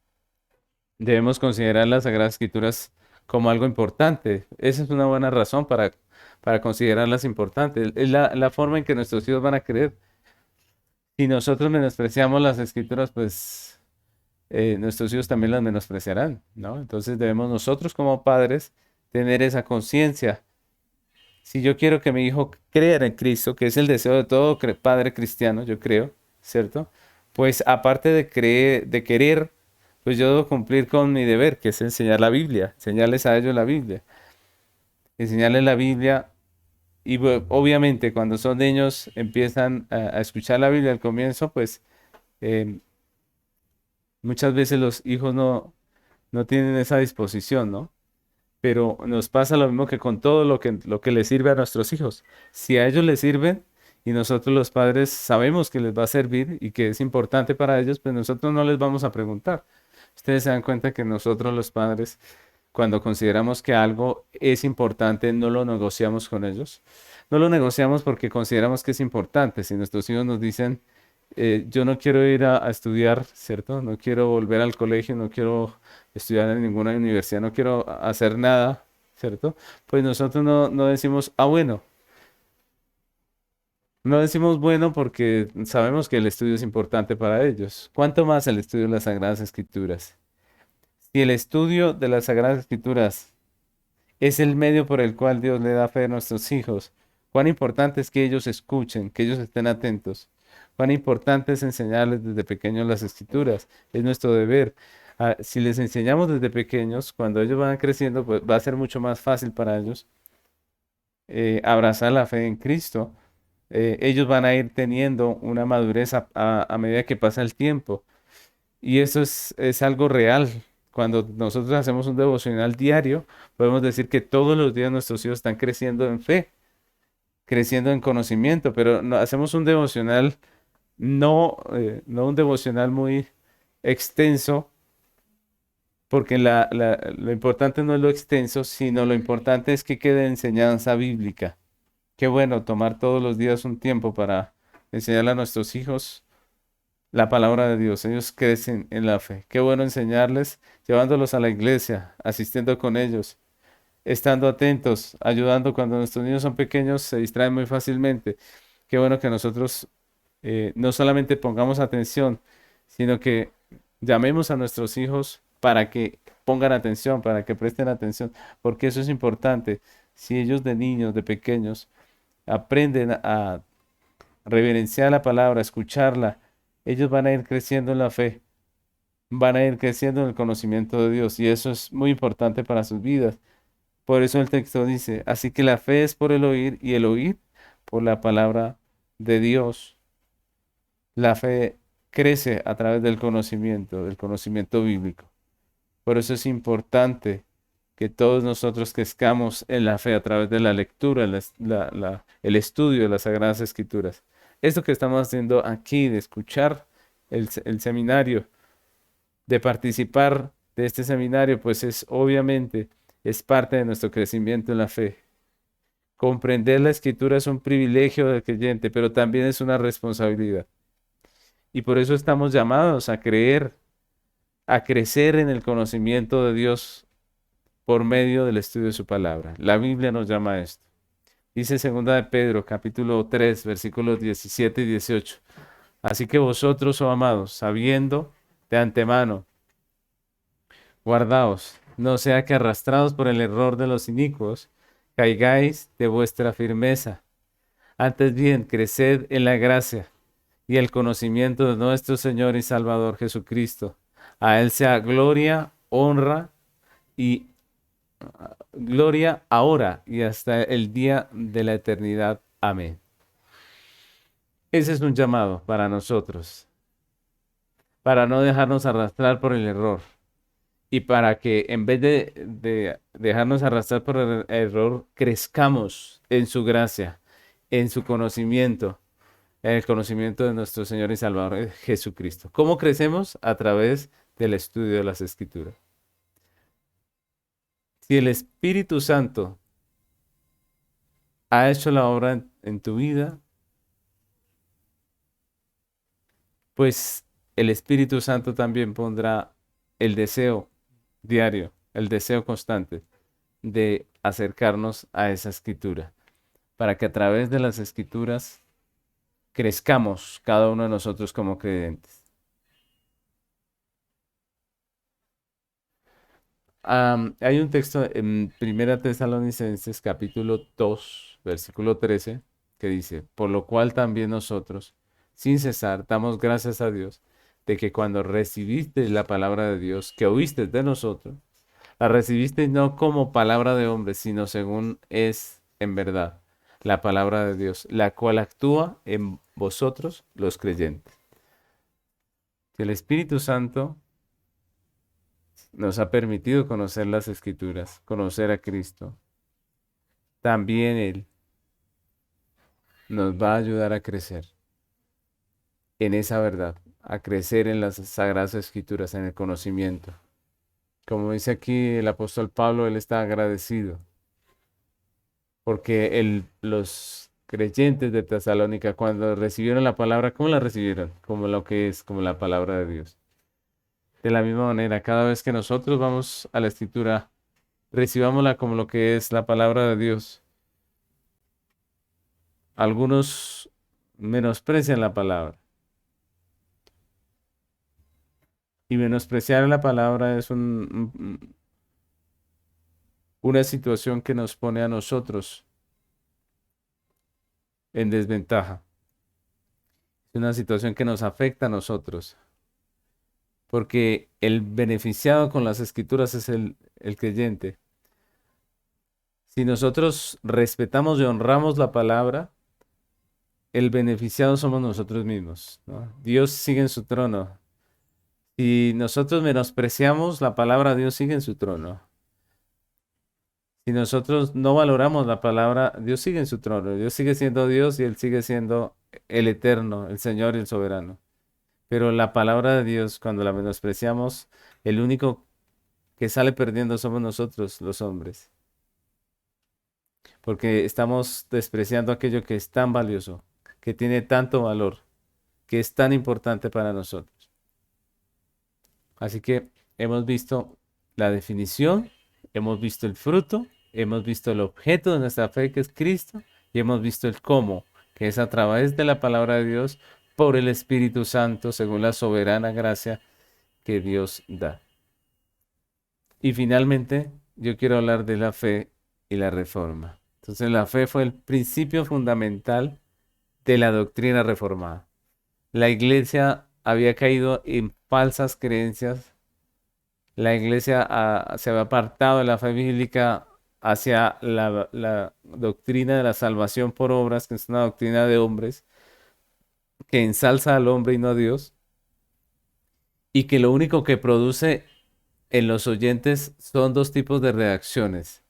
debemos considerar las Sagradas Escrituras como algo importante. Esa es una buena razón para considerarlas importantes. Es la forma en que nuestros hijos van a creer. Si nosotros menospreciamos las Escrituras, pues nuestros hijos también las menospreciarán, ¿no? Entonces debemos nosotros como padres tener esa conciencia. Si yo quiero que mi hijo crea en Cristo, que es el deseo de todo padre cristiano, yo creo, ¿cierto? Pues aparte de creer, de querer, pues yo debo cumplir con mi deber, que es enseñar la Biblia, enseñarles a ellos la Biblia, enseñarles la Biblia. Y obviamente cuando son niños empiezan a escuchar la Biblia al comienzo, pues eh, muchas veces los hijos no tienen esa disposición, ¿no? Pero nos pasa lo mismo que con todo lo que les sirve a nuestros hijos. Si a ellos les sirven y nosotros los padres sabemos que les va a servir y que es importante para ellos, pues nosotros no les vamos a preguntar. Ustedes se dan cuenta que nosotros los padres, cuando consideramos que algo es importante, no lo negociamos con ellos. No lo negociamos porque consideramos que es importante. Si nuestros hijos nos dicen, yo no quiero ir a estudiar, ¿cierto? No quiero volver al colegio, no quiero estudiar en ninguna universidad, no quiero hacer nada, ¿cierto? Pues nosotros no decimos, ah, bueno, no decimos bueno porque sabemos que el estudio es importante para ellos. ¿Cuánto más el estudio de las Sagradas Escrituras? Si el estudio de las Sagradas Escrituras es el medio por el cual Dios le da fe a nuestros hijos, cuán importante es que ellos escuchen, que ellos estén atentos. Cuán importante es enseñarles desde pequeños las Escrituras. Es nuestro deber. Si les enseñamos desde pequeños, cuando ellos van creciendo, pues va a ser mucho más fácil para ellos abrazar la fe en Cristo. Ellos van a ir teniendo una madurez a medida que pasa el tiempo. Y eso es algo real. Cuando nosotros hacemos un devocional diario, podemos decir que todos los días nuestros hijos están creciendo en fe, creciendo en conocimiento, pero no, hacemos un devocional, no un devocional muy extenso, porque lo importante no es lo extenso, sino lo importante es que quede enseñanza bíblica. Qué bueno tomar todos los días un tiempo para enseñarle a nuestros hijos la palabra de Dios. Ellos crecen en la fe. Qué bueno enseñarles, llevándolos a la iglesia, asistiendo con ellos, estando atentos, ayudando cuando nuestros niños son pequeños, se distraen muy fácilmente. Qué bueno que nosotros no solamente pongamos atención, sino que llamemos a nuestros hijos para que pongan atención, para que presten atención, porque eso es importante. Si ellos de niños, de pequeños, aprenden a reverenciar la palabra, escucharla, ellos van a ir creciendo en la fe, van a ir creciendo en el conocimiento de Dios y eso es muy importante para sus vidas. Por eso el texto dice, así que la fe es por el oír y el oír por la palabra de Dios. La fe crece a través del conocimiento bíblico. Por eso es importante que todos nosotros crezcamos en la fe a través de la lectura, el estudio de las Sagradas Escrituras. Esto que estamos haciendo aquí, de escuchar el seminario, de participar de este seminario, pues es obviamente es parte de nuestro crecimiento en la fe. Comprender la Escritura es un privilegio del creyente, pero también es una responsabilidad. Y por eso estamos llamados a creer, a crecer en el conocimiento de Dios por medio del estudio de su palabra. La Biblia nos llama a esto. Dice segunda de Pedro, capítulo 3, versículos 17 y 18. Así que vosotros, oh amados, sabiendo de antemano, guardaos, no sea que arrastrados por el error de los inicuos, caigáis de vuestra firmeza. Antes bien, creced en la gracia y el conocimiento de nuestro Señor y Salvador Jesucristo. A Él sea gloria, honra y gloria ahora y hasta el día de la eternidad. Amén. Ese es un llamado para nosotros, para no dejarnos arrastrar por el error. y para que en vez de dejarnos arrastrar por el error, crezcamos en su gracia, en su conocimiento, en el conocimiento de nuestro Señor y Salvador Jesucristo. ¿Cómo crecemos? A través del estudio de las Escrituras. Si el Espíritu Santo ha hecho la obra en tu vida, pues el Espíritu Santo también pondrá el deseo diario, el deseo constante de acercarnos a esa escritura, para que a través de las escrituras crezcamos cada uno de nosotros como creyentes. Hay un texto en Primera Tesalonicenses capítulo 2 versículo 13 que dice, por lo cual también nosotros, sin cesar, damos gracias a Dios de que cuando recibiste la palabra de Dios que oíste de nosotros, la recibiste no como palabra de hombre, sino según es en verdad la palabra de Dios, la cual actúa en vosotros los creyentes. Que el Espíritu Santo nos ha permitido conocer las Escrituras, conocer a Cristo. También Él nos va a ayudar a crecer en esa verdad, a crecer en las Sagradas Escrituras, en el conocimiento. Como dice aquí el apóstol Pablo, él está agradecido porque los creyentes de Tesalónica, cuando recibieron la palabra, ¿cómo la recibieron? Como lo que es, como la palabra de Dios. De la misma manera, cada vez que nosotros vamos a la Escritura, recibámosla como lo que es la palabra de Dios. Algunos menosprecian la palabra. Y menospreciar la palabra es una situación que nos pone a nosotros en desventaja. Es una situación que nos afecta a nosotros. Porque el beneficiado con las escrituras es el creyente. Si nosotros respetamos y honramos la palabra, el beneficiado somos nosotros mismos, ¿no? Dios sigue en su trono. Si nosotros menospreciamos la palabra, Dios sigue en su trono. Si nosotros no valoramos la palabra, Dios sigue en su trono. Dios sigue siendo Dios y Él sigue siendo el eterno, el Señor y el soberano. Pero la palabra de Dios, cuando la menospreciamos, el único que sale perdiendo somos nosotros, los hombres. Porque estamos despreciando aquello que es tan valioso, que tiene tanto valor, que es tan importante para nosotros. Así que hemos visto la definición, hemos visto el fruto, hemos visto el objeto de nuestra fe, que es Cristo, y hemos visto el cómo, que es a través de la palabra de Dios, por el Espíritu Santo, según la soberana gracia que Dios da. Y finalmente, yo quiero hablar de la fe y la reforma. Entonces, la fe fue el principio fundamental de la doctrina reformada. La iglesia había caído en falsas creencias. La iglesia se había apartado de la fe bíblica hacia la doctrina de la salvación por obras, que es una doctrina de hombres, que ensalza al hombre y no a Dios, y que lo único que produce en los oyentes son dos tipos de reacciones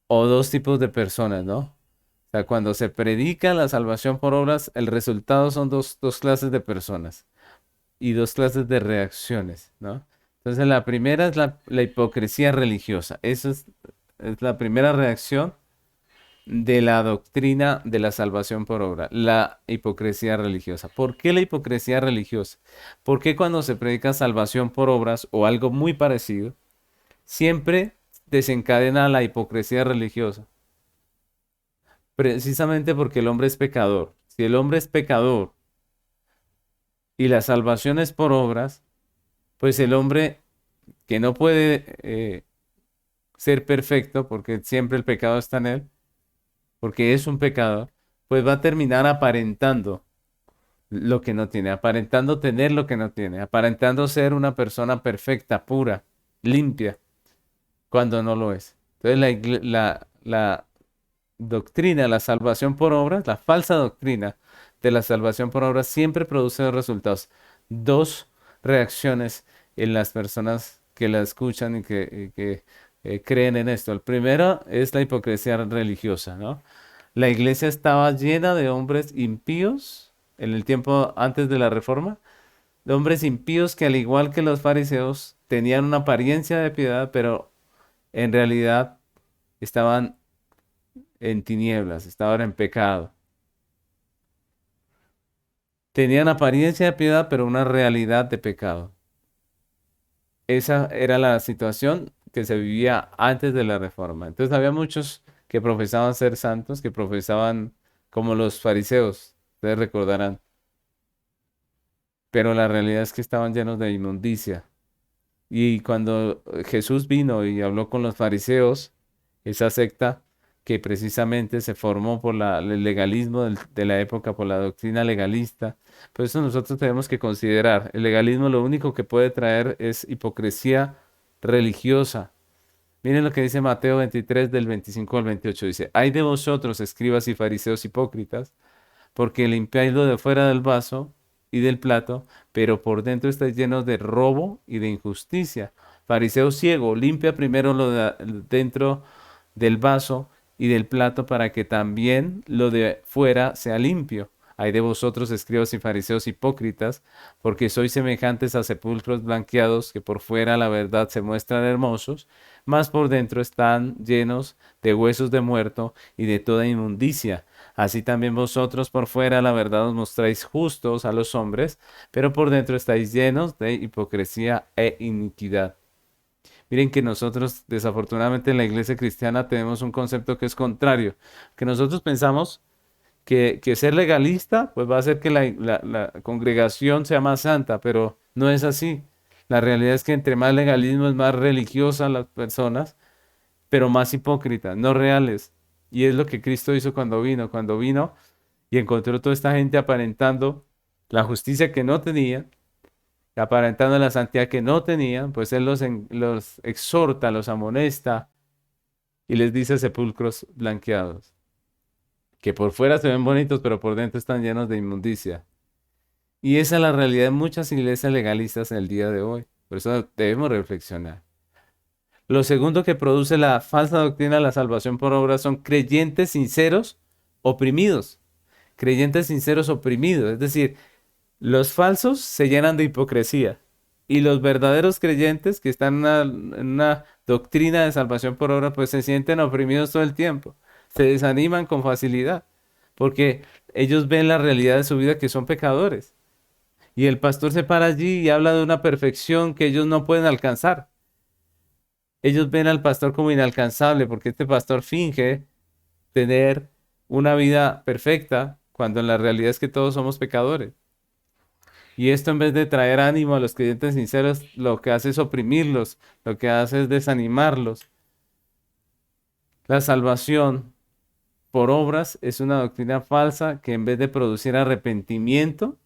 o dos tipos de personas, ¿no? O sea, cuando se predica la salvación por obras, el resultado son dos clases de personas y dos clases de reacciones, ¿no? Entonces, la primera es la hipocresía religiosa. Esa es la primera reacción de la doctrina de la salvación por obra, la hipocresía religiosa. ¿Por qué la hipocresía religiosa? Porque cuando se predica salvación por obras o algo muy parecido, siempre desencadena la hipocresía religiosa? Precisamente porque el hombre es pecador. Si el hombre es pecador y la salvación es por obras, pues el hombre que no puede ser perfecto, porque siempre el pecado está en él, porque es un pecador, pues va a terminar aparentando lo que no tiene, aparentando tener lo que no tiene, aparentando ser una persona perfecta, pura, limpia, cuando no lo es. Entonces la doctrina, la salvación por obras, la falsa doctrina de la salvación por obras siempre produce dos resultados, dos reacciones en las personas que la escuchan y que creen en esto. El primero es la hipocresía religiosa, ¿no? La iglesia estaba llena de hombres impíos en el tiempo antes de la reforma, de hombres impíos que al igual que los fariseos tenían una apariencia de piedad, pero en realidad estaban en tinieblas, estaban en pecado. Tenían apariencia de piedad, pero una realidad de pecado. Esa era la situación que se vivía antes de la reforma. Entonces había muchos que profesaban ser santos, que profesaban como los fariseos, ustedes recordarán, pero la realidad es que estaban llenos de inmundicia. Y cuando Jesús vino y habló con los fariseos, esa secta que precisamente se formó por el legalismo de la época, por la doctrina legalista, por eso nosotros tenemos que considerar, el legalismo lo único que puede traer es hipocresía religiosa. Miren lo que dice Mateo 23 del 25 al 28, dice, hay de vosotros, escribas y fariseos hipócritas, porque limpiáis lo de fuera del vaso y del plato, pero por dentro estáis llenos de robo y de injusticia. Fariseo ciego, limpia primero lo de dentro del vaso y del plato para que también lo de fuera sea limpio. Hay de vosotros, escribas y fariseos hipócritas, porque sois semejantes a sepulcros blanqueados que por fuera la verdad se muestran hermosos, mas por dentro están llenos de huesos de muerto y de toda inmundicia. Así también vosotros por fuera la verdad os mostráis justos a los hombres, pero por dentro estáis llenos de hipocresía e iniquidad. Miren que nosotros desafortunadamente en la iglesia cristiana tenemos un concepto que es contrario, que nosotros pensamos que ser legalista pues va a hacer que la congregación sea más santa, pero no es así. La realidad es que entre más legalismo es más religiosa las personas, pero más hipócritas, no reales. Y es lo que Cristo hizo cuando vino y encontró toda esta gente aparentando la justicia que no tenía, aparentando la santidad que no tenían, pues Él los exhorta, los amonesta y les dice sepulcros blanqueados, que por fuera se ven bonitos, pero por dentro están llenos de inmundicia. Y esa es la realidad de muchas iglesias legalistas en el día de hoy. Por eso debemos reflexionar. Lo segundo que produce la falsa doctrina de la salvación por obra son creyentes sinceros oprimidos. Creyentes sinceros oprimidos. Es decir, los falsos se llenan de hipocresía y los verdaderos creyentes que están en una doctrina de salvación por obra, pues se sienten oprimidos todo el tiempo. Se desaniman con facilidad porque ellos ven la realidad de su vida que son pecadores. Y el pastor se para allí y habla de una perfección que ellos no pueden alcanzar. Ellos ven al pastor como inalcanzable porque este pastor finge tener una vida perfecta cuando en la realidad es que todos somos pecadores. Y esto en vez de traer ánimo a los creyentes sinceros, lo que hace es oprimirlos, lo que hace es desanimarlos. La salvación por obras es una doctrina falsa que en vez de producir arrepentimiento,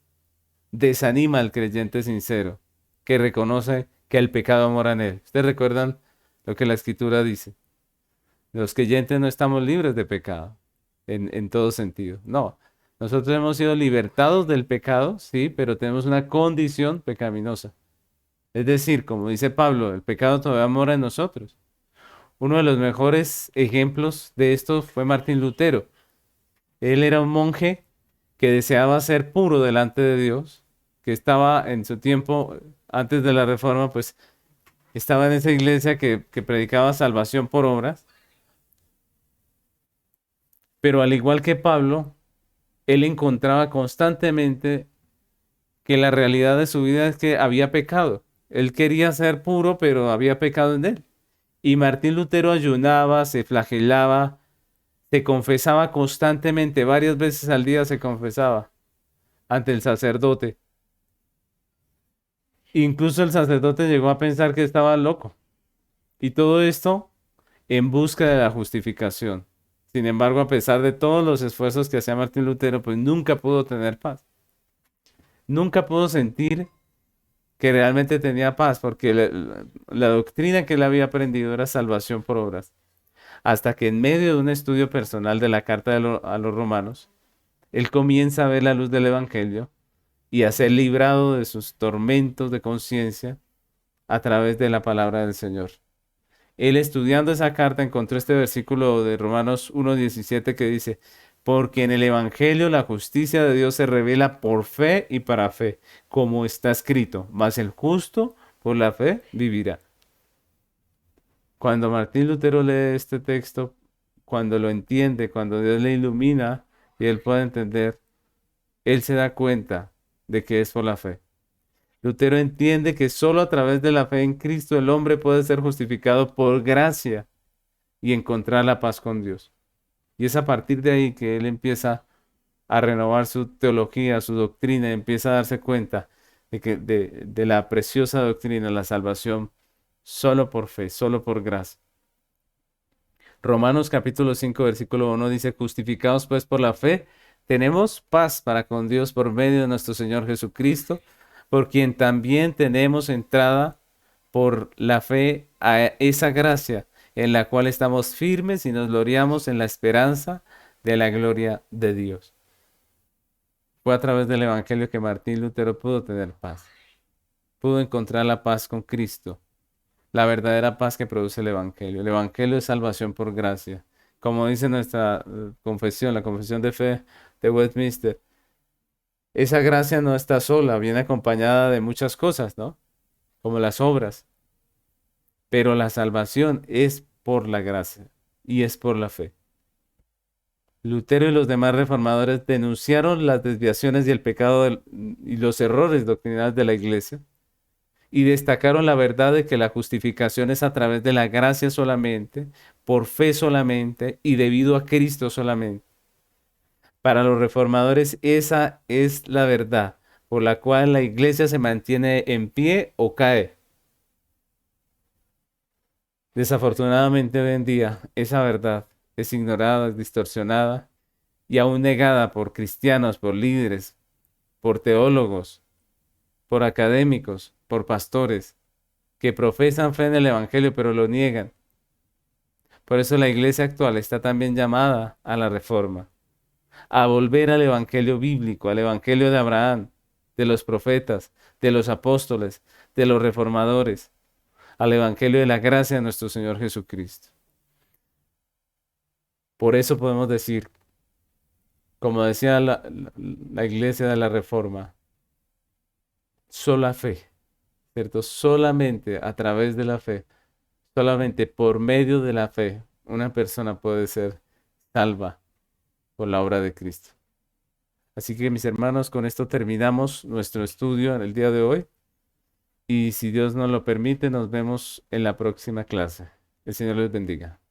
desanima al creyente sincero, que reconoce que el pecado mora en él. ¿Ustedes recuerdan lo que la Escritura dice? Los creyentes no estamos libres de pecado, en todo sentido. No, nosotros hemos sido libertados del pecado, sí, pero tenemos una condición pecaminosa. Es decir, como dice Pablo, el pecado todavía mora en nosotros. Uno de los mejores ejemplos de esto fue Martín Lutero. Él era un monje que deseaba ser puro delante de Dios, que estaba en su tiempo, antes de la reforma, pues estaba en esa iglesia que predicaba salvación por obras, pero al igual que Pablo, él encontraba constantemente que la realidad de su vida es que había pecado. Él quería ser puro, pero había pecado en él. Y Martín Lutero ayunaba, se flagelaba, se confesaba constantemente, varias veces al día se confesaba ante el sacerdote. Incluso el sacerdote llegó a pensar que estaba loco. Y todo esto en busca de la justificación. Sin embargo, a pesar de todos los esfuerzos que hacía Martín Lutero, pues nunca pudo tener paz. Nunca pudo sentir que realmente tenía paz, porque la doctrina que él había aprendido era salvación por obras. Hasta que en medio de un estudio personal de la carta a los romanos, él comienza a ver la luz del Evangelio y a ser librado de sus tormentos de conciencia a través de la palabra del Señor. Él estudiando esa carta encontró este versículo de Romanos 1:17 que dice, porque en el Evangelio la justicia de Dios se revela por fe y para fe, como está escrito, mas el justo por la fe vivirá. Cuando Martín Lutero lee este texto, cuando lo entiende, cuando Dios le ilumina y él puede entender, él se da cuenta de que es por la fe. Lutero entiende que solo a través de la fe en Cristo el hombre puede ser justificado por gracia y encontrar la paz con Dios. Y es a partir de ahí que él empieza a renovar su teología, su doctrina, y empieza a darse cuenta de la preciosa doctrina, la salvación, solo por fe, solo por gracia. Romanos capítulo 5, versículo 1 dice, justificados pues por la fe, tenemos paz para con Dios por medio de nuestro Señor Jesucristo, por quien también tenemos entrada por la fe a esa gracia en la cual estamos firmes y nos gloriamos en la esperanza de la gloria de Dios. Fue a través del Evangelio que Martín Lutero pudo tener paz, pudo encontrar la paz con Cristo, la verdadera paz que produce el Evangelio. El Evangelio es salvación por gracia. Como dice nuestra confesión, la confesión de fe de Westminster, esa gracia no está sola, viene acompañada de muchas cosas, ¿no? Como las obras. Pero la salvación es por la gracia y es por la fe. Lutero y los demás reformadores denunciaron las desviaciones y el pecado y los errores doctrinales de la iglesia y destacaron la verdad de que la justificación es a través de la gracia solamente, por fe solamente y debido a Cristo solamente. Para los reformadores esa es la verdad por la cual la iglesia se mantiene en pie o cae. Desafortunadamente hoy en día esa verdad es ignorada, es distorsionada y aún negada por cristianos, por líderes, por teólogos, por académicos, por pastores que profesan fe en el Evangelio pero lo niegan. Por eso la iglesia actual está también llamada a la reforma, a volver al Evangelio bíblico, al Evangelio de Abraham, de los profetas, de los apóstoles, de los reformadores, al Evangelio de la gracia de nuestro Señor Jesucristo. Por eso podemos decir, como decía la iglesia de la Reforma, sola fe, ¿cierto? Solamente a través de la fe, solamente por medio de la fe, una persona puede ser salva por la obra de Cristo. Así que mis hermanos, con esto terminamos nuestro estudio en el día de hoy y si Dios nos lo permite, nos vemos en la próxima clase. El Señor les bendiga.